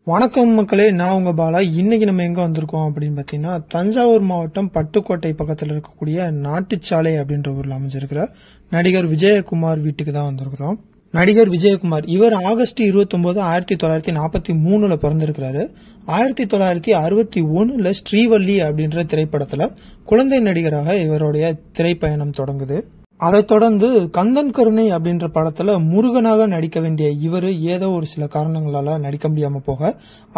வணக்கம் மக்களே, நான் உங்க பாலா. இன்னைக்கு நம்ம எங்க வந்திருக்கோம் அப்படின்னு பாத்தீங்கன்னா, தஞ்சாவூர் மாவட்டம் பட்டுக்கோட்டை பக்கத்தில் இருக்கக்கூடிய நாட்டுச்சாலை அப்படின்ற ஊர்ல அமைஞ்சிருக்கிற நடிகர் விஜயகுமார் வீட்டுக்கு தான் வந்திருக்கிறோம். நடிகர் விஜயகுமார் இவர் ஆகஸ்ட் 29, 1943 பிறந்திருக்கிறாரு. 1961 ஸ்ரீவள்ளி அப்படின்ற திரைப்படத்துல குழந்தை நடிகராக இவருடைய திரைப்பயணம் தொடங்குது. அதைத் தொடர்ந்து கந்தன் கருணை அப்படின்ற படத்துல முருகனாக நடிக்க வேண்டிய இவரு ஏதோ ஒரு சில காரணங்களால நடிக்க முடியாம போக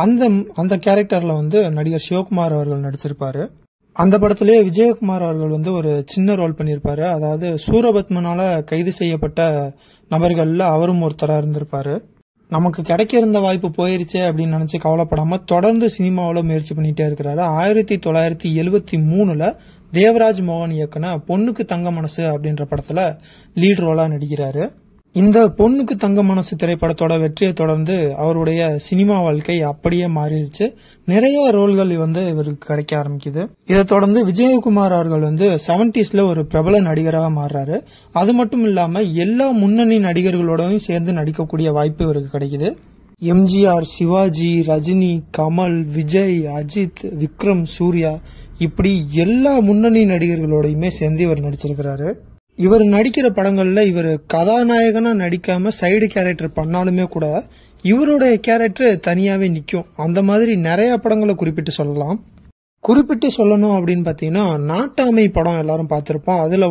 அந்த கேரக்டர்ல நடிகர் சிவகுமார் அவர்கள் நடிச்சிருப்பாரு. அந்த படத்திலேயே விஜயகுமார் அவர்கள் ஒரு சின்ன ரோல் பண்ணியிருப்பாரு. அதாவது சூரபத்மனால கைது செய்யப்பட்ட நபர்கள்ல அவரும் ஒருத்தரா இருந்திருப்பாரு. நமக்கு கிடைக்க இருந்த வாய்ப்பு போயிருச்சே அப்படின்னு நினைச்சு கவலைப்படாம தொடர்ந்து சினிமாவில் முயற்சி பண்ணிட்டே இருக்கிறாரு. 1973 தேவராஜ் மோகன் இயக்குன பொண்ணுக்கு தங்க மனசு அப்படின்ற படத்துல லீட் ரோலா நடிக்கிறாரு. இந்த பொண்ணுக்கு தங்க மனசு திரைப்படத்தோட வெற்றியை தொடர்ந்து அவருடைய சினிமா வாழ்க்கை அப்படியே மாறிடுச்சு. நிறைய ரோல்கள் இவருக்கு கிடைக்க ஆரம்பிக்குது. இதை தொடர்ந்து விஜயகுமார் அவர்கள் 70s ஒரு பிரபல நடிகராக மாறுறாரு. அது மட்டும் இல்லாம எல்லா முன்னணி நடிகர்களோடவும் சேர்ந்து நடிக்கக்கூடிய வாய்ப்பு இவருக்கு கிடைக்குது. எம்ஜிஆர், சிவாஜி, ரஜினி, கமல், விஜய், அஜித், விக்ரம், சூர்யா இப்படி எல்லா முன்னணி நடிகர்களோடையுமே சேர்ந்து இவர் நடிச்சிருக்கிறாரு. இவர் நடிக்கிற படங்கள்ல இவர் கதாநாயகனா நடிக்காம சைடு கேரக்டர் பண்ணாலுமே கூட இவருடைய கேரக்டர் தனியாவே நிக்கும். அந்த மாதிரி நிறைய படங்களை குறிப்பிட்டு சொல்லலாம். குறிப்பிட்டு சொல்லணும் அப்படின்னு பாத்தீங்கன்னா, நாட்டாமை படம் எல்லாரும் பார்த்திருப்போம். அதுல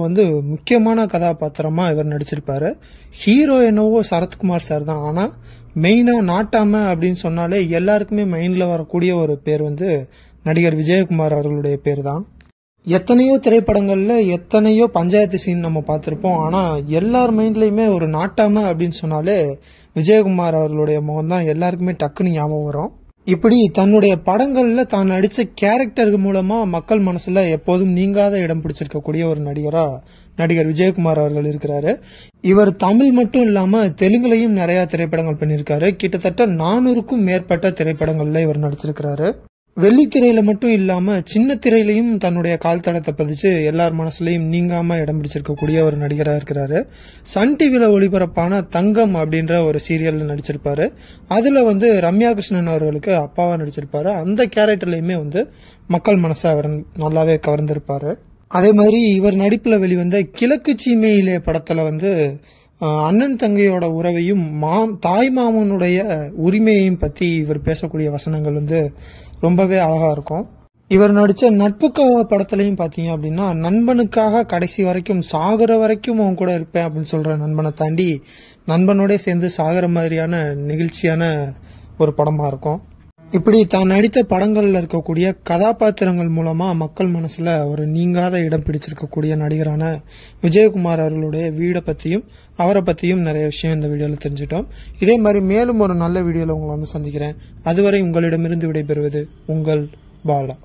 முக்கியமான கதாபாத்திரமா இவர் நடிச்சிருப்பாரு. ஹீரோ என்னவோ சரத்குமார் சார் தான். ஆனா மெயினா நாட்டாமை அப்படின்னு சொன்னாலே எல்லாருக்குமே மைண்ட்ல வரக்கூடிய ஒரு பேர் நடிகர் விஜயகுமார் அவர்களுடைய பேர் தான். எத்தனையோ திரைப்படங்கள்ல எத்தனையோ பஞ்சாயத்து சீன் நம்ம பார்த்திருப்போம். ஆனா எல்லார் மைண்ட்லயுமே ஒரு நாட்டாமை அப்படின்னு சொன்னாலே விஜயகுமார் அவர்களுடைய முகம் தான் எல்லாருக்குமே டக்குன்னு ஞாபகம் வரும். இப்படி தன்னுடைய படங்கள்ல தான் நடிச்ச கேரக்டர் மூலமா மக்கள் மனசுல எப்போதும் நீங்காத இடம் பிடிச்சிருக்கக்கூடிய ஒரு நடிகரா நடிகர் விஜயகுமார் அவர்கள் இருக்கிறாரு. இவர் தமிழ் மட்டும் இல்லாம தெலுங்குலையும் நிறைய திரைப்படங்கள் பண்ணிருக்காரு. கிட்டத்தட்ட 400க்கும் மேற்பட்ட திரைப்படங்கள்ல இவர் நடிச்சிருக்கிறாரு. வெள்ளித்திரையில மட்டும் இல்லாம சின்ன திரையிலையும் தன்னுடைய கால் தடத்தை பதிச்சு எல்லார் மனசுலயும் நீங்காம இடம் பிடிச்சிருக்கக்கூடிய ஒரு நடிகரா இருக்கிறாரு. சன் டிவில ஒளிபரப்பான தங்கம் அப்படின்ற ஒரு சீரியல்ல நடிச்சிருப்பாரு. அதுல ரம்யா கிருஷ்ணன் அவர்களுக்கு அப்பாவா நடிச்சிருப்பாரு. அந்த கேரக்டர்லயுமே மக்கள் மனசை அவர் நல்லாவே கவர்ந்திருப்பாரு. அதே மாதிரி இவர் நடிப்புல வெளிவந்த கிழக்கு சீமையிலே படத்துல அண்ணன் தங்கையோட உறவையும் தாய் மாமனுடைய உரிமையையும் பத்தி இவர் பேசக்கூடிய வசனங்கள் ரொம்பவே அழகா இருக்கும். இவர் நடிச்ச நட்புக்காக படத்திலையும் பாத்தீங்க அப்படின்னா, நண்பனுக்காக கடைசி வரைக்கும் சாகுற வரைக்கும் அவன் கூட இருப்பேன் அப்படின்னு சொல்ற நண்பனை தாண்டி நண்பனோட சேர்ந்து சாகுற மாதிரியான நெகிழ்ச்சியான ஒரு படமா இருக்கும். இப்படி தான் நடித்த படங்கள்ல இருக்கக்கூடிய கதாபாத்திரங்கள் மூலமா மக்கள் மனசுல ஒரு நீங்காத இடம் பிடிச்சிருக்கக்கூடிய நடிகரான விஜயகுமார் அவர்களுடைய வீடை பத்தியும் அவரை பத்தியும் நிறைய விஷயம் இந்த வீடியோல தெரிஞ்சிட்டோம். இதே மாதிரி மேலும் ஒரு நல்ல வீடியோல உங்களை சந்திக்கிறேன். அதுவரை உங்களிடமிருந்து விடைபெறுவது உங்கள் பாலா.